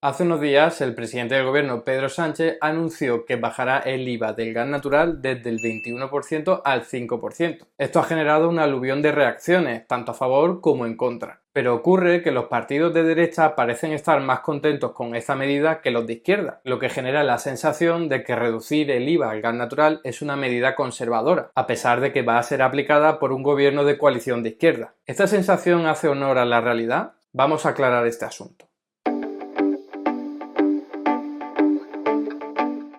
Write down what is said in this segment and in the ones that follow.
Hace unos días, el presidente del gobierno, Pedro Sánchez, anunció que bajará el IVA del gas natural desde el 21% al 5%. Esto ha generado un aluvión de reacciones, tanto a favor como en contra. Pero ocurre que los partidos de derecha parecen estar más contentos con esta medida que los de izquierda, lo que genera la sensación de que reducir el IVA al gas natural es una medida conservadora, a pesar de que va a ser aplicada por un gobierno de coalición de izquierda. ¿Esta sensación hace honor a la realidad? Vamos a aclarar este asunto.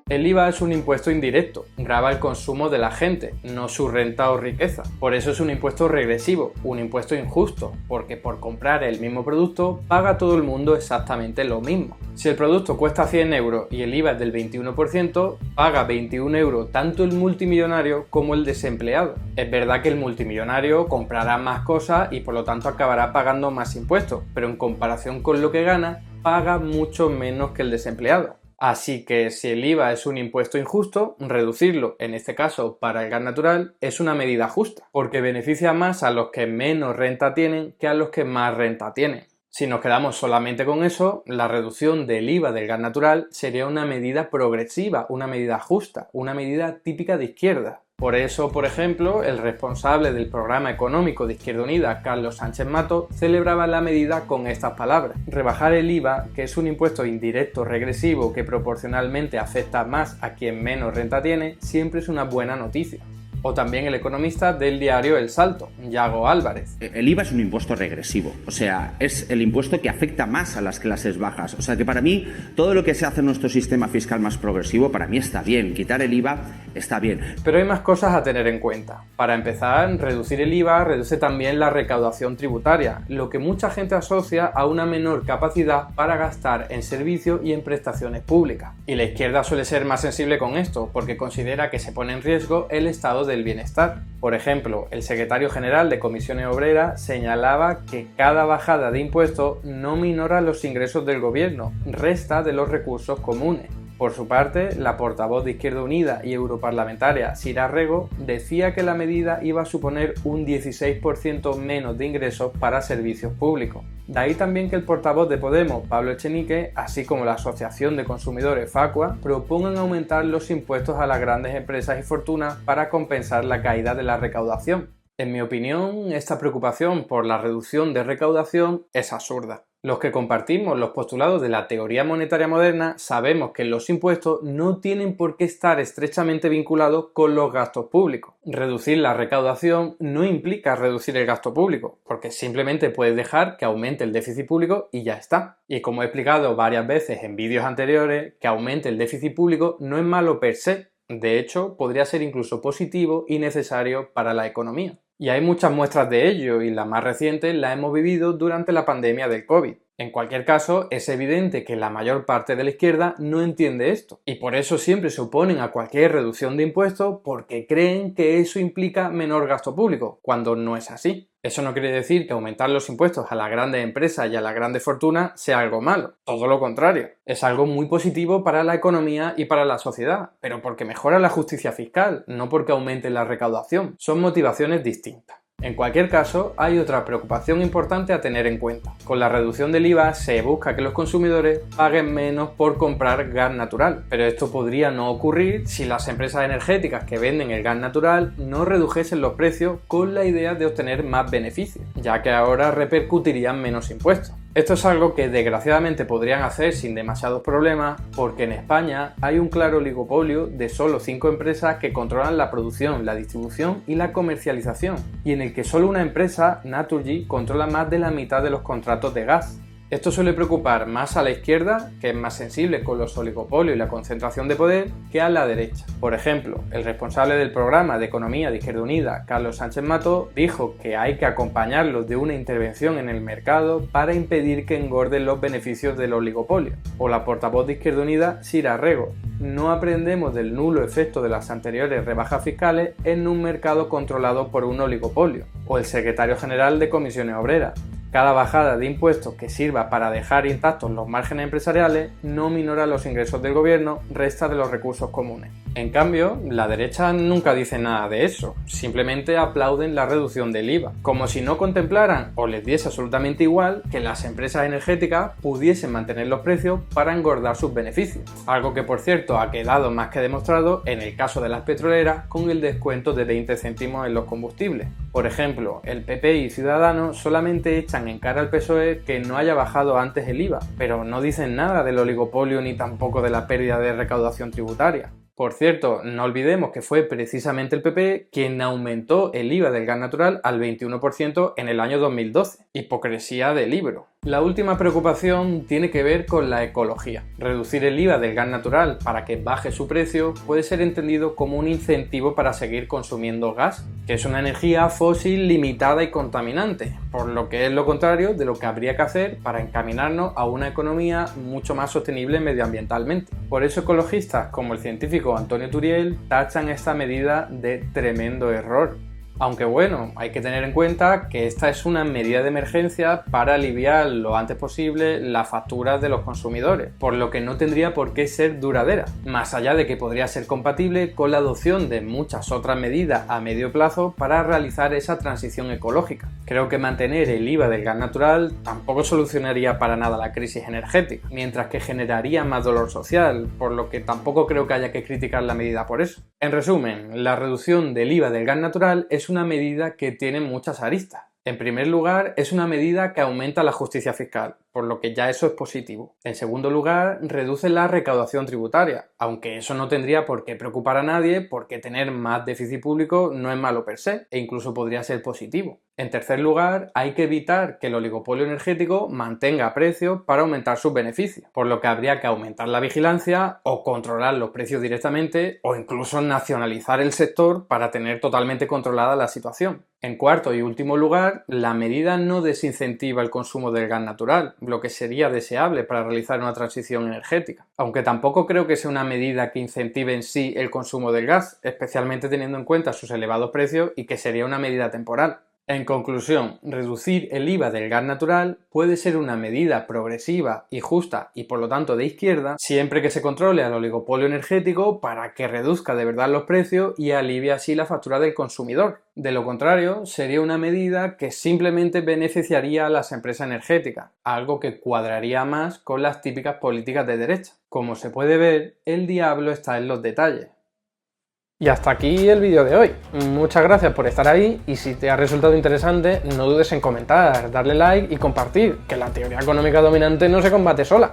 El IVA es un impuesto indirecto, grava el consumo de la gente, no su renta o riqueza. Por eso es un impuesto regresivo, un impuesto injusto, porque por comprar el mismo producto paga todo el mundo exactamente lo mismo. Si el producto cuesta 100 euros y el IVA es del 21%, paga 21 euros tanto el multimillonario como el desempleado. Es verdad que el multimillonario comprará más cosas y por lo tanto acabará pagando más impuestos, pero en comparación con lo que gana, paga mucho menos que el desempleado. Así que si el IVA es un impuesto injusto, reducirlo, en este caso para el gas natural, es una medida justa, porque beneficia más a los que menos renta tienen que a los que más renta tienen. Si nos quedamos solamente con eso, la reducción del IVA del gas natural sería una medida progresiva, una medida justa, una medida típica de izquierda. Por eso, por ejemplo, el responsable del programa económico de Izquierda Unida, Carlos Sánchez Mato, celebraba la medida con estas palabras. Rebajar el IVA, que es un impuesto indirecto regresivo que proporcionalmente afecta más a quien menos renta tiene, siempre es una buena noticia. O también el economista del diario El Salto, Yago Álvarez. El IVA es un impuesto regresivo, o sea, es el impuesto que afecta más a las clases bajas. O sea, que para mí todo lo que se hace en nuestro sistema fiscal más progresivo, para mí está bien. Quitar el IVA está bien. Pero hay más cosas a tener en cuenta. Para empezar, reducir el IVA reduce también la recaudación tributaria, lo que mucha gente asocia a una menor capacidad para gastar en servicios y en prestaciones públicas. Y la izquierda suele ser más sensible con esto, porque considera que se pone en riesgo el estado del bienestar. Por ejemplo, el secretario general de Comisiones Obreras señalaba que cada bajada de impuestos no minora los ingresos del gobierno, resta de los recursos comunes. Por su parte, la portavoz de Izquierda Unida y europarlamentaria Sira Rego decía que la medida iba a suponer un 16% menos de ingresos para servicios públicos. De ahí también que el portavoz de Podemos, Pablo Echenique, así como la Asociación de Consumidores Facua, propongan aumentar los impuestos a las grandes empresas y fortunas para compensar la caída de la recaudación. En mi opinión, esta preocupación por la reducción de recaudación es absurda. Los que compartimos los postulados de la teoría monetaria moderna sabemos que los impuestos no tienen por qué estar estrechamente vinculados con los gastos públicos. Reducir la recaudación no implica reducir el gasto público, porque simplemente puedes dejar que aumente el déficit público y ya está. Y como he explicado varias veces en vídeos anteriores, que aumente el déficit público no es malo per se. De hecho, podría ser incluso positivo y necesario para la economía. Y hay muchas muestras de ello y la más reciente la hemos vivido durante la pandemia del COVID. En cualquier caso, es evidente que la mayor parte de la izquierda no entiende esto y por eso siempre se oponen a cualquier reducción de impuestos porque creen que eso implica menor gasto público, cuando no es así. Eso no quiere decir que aumentar los impuestos a las grandes empresas y a las grandes fortunas sea algo malo, todo lo contrario. Es algo muy positivo para la economía y para la sociedad, pero porque mejora la justicia fiscal, no porque aumente la recaudación. Son motivaciones distintas. En cualquier caso, hay otra preocupación importante a tener en cuenta. Con la reducción del IVA se busca que los consumidores paguen menos por comprar gas natural, pero esto podría no ocurrir si las empresas energéticas que venden el gas natural no redujesen los precios con la idea de obtener más beneficios, ya que ahora repercutirían menos impuestos. Esto es algo que desgraciadamente podrían hacer sin demasiados problemas porque en España hay un claro oligopolio de solo 5 empresas que controlan la producción, la distribución y la comercialización, y en el que solo una empresa, Naturgy, controla más de la mitad de los contratos de gas. Esto suele preocupar más a la izquierda, que es más sensible con los oligopolios y la concentración de poder, que a la derecha. Por ejemplo, el responsable del programa de economía de Izquierda Unida, Carlos Sánchez Mato, dijo que hay que acompañarlos de una intervención en el mercado para impedir que engorden los beneficios del oligopolio. O la portavoz de Izquierda Unida, Sira Rego: no aprendemos del nulo efecto de las anteriores rebajas fiscales en un mercado controlado por un oligopolio. O el secretario general de Comisiones Obreras: cada bajada de impuestos que sirva para dejar intactos los márgenes empresariales no minora los ingresos del gobierno, resta de los recursos comunes. En cambio, la derecha nunca dice nada de eso, simplemente aplauden la reducción del IVA, como si no contemplaran o les diese absolutamente igual que las empresas energéticas pudiesen mantener los precios para engordar sus beneficios, algo que por cierto ha quedado más que demostrado en el caso de las petroleras con el descuento de 20 céntimos en los combustibles. Por ejemplo, el PP y Ciudadanos solamente echan en cara al PSOE que no haya bajado antes el IVA, pero no dicen nada del oligopolio ni tampoco de la pérdida de recaudación tributaria. Por cierto, no olvidemos que fue precisamente el PP quien aumentó el IVA del gas natural al 21% en el año 2012. Hipocresía de libro. La última preocupación tiene que ver con la ecología. Reducir el IVA del gas natural para que baje su precio puede ser entendido como un incentivo para seguir consumiendo gas, que es una energía fósil limitada y contaminante, por lo que es lo contrario de lo que habría que hacer para encaminarnos a una economía mucho más sostenible medioambientalmente. Por eso ecologistas como el científico Antonio Turiel tachan esta medida de tremendo error. Aunque bueno, hay que tener en cuenta que esta es una medida de emergencia para aliviar lo antes posible las facturas de los consumidores, por lo que no tendría por qué ser duradera, más allá de que podría ser compatible con la adopción de muchas otras medidas a medio plazo para realizar esa transición ecológica. Creo que mantener el IVA del gas natural tampoco solucionaría para nada la crisis energética, mientras que generaría más dolor social, por lo que tampoco creo que haya que criticar la medida por eso. En resumen, la reducción del IVA del gas natural es una medida que tiene muchas aristas. En primer lugar, es una medida que aumenta la justicia fiscal, por lo que ya eso es positivo. En segundo lugar, reduce la recaudación tributaria, aunque eso no tendría por qué preocupar a nadie porque tener más déficit público no es malo per se, e incluso podría ser positivo. En tercer lugar, hay que evitar que el oligopolio energético mantenga precios para aumentar sus beneficios, por lo que habría que aumentar la vigilancia o controlar los precios directamente o incluso nacionalizar el sector para tener totalmente controlada la situación. En cuarto y último lugar, la medida no desincentiva el consumo del gas natural, lo que sería deseable para realizar una transición energética. Aunque tampoco creo que sea una medida que incentive en sí el consumo del gas, especialmente teniendo en cuenta sus elevados precios y que sería una medida temporal. En conclusión, reducir el IVA del gas natural puede ser una medida progresiva y justa y por lo tanto de izquierda, siempre que se controle al oligopolio energético para que reduzca de verdad los precios y alivie así la factura del consumidor. De lo contrario, sería una medida que simplemente beneficiaría a las empresas energéticas, algo que cuadraría más con las típicas políticas de derecha. Como se puede ver, el diablo está en los detalles. Y hasta aquí el vídeo de hoy. Muchas gracias por estar ahí y si te ha resultado interesante no dudes en comentar, darle like y compartir, que la teoría económica dominante no se combate sola.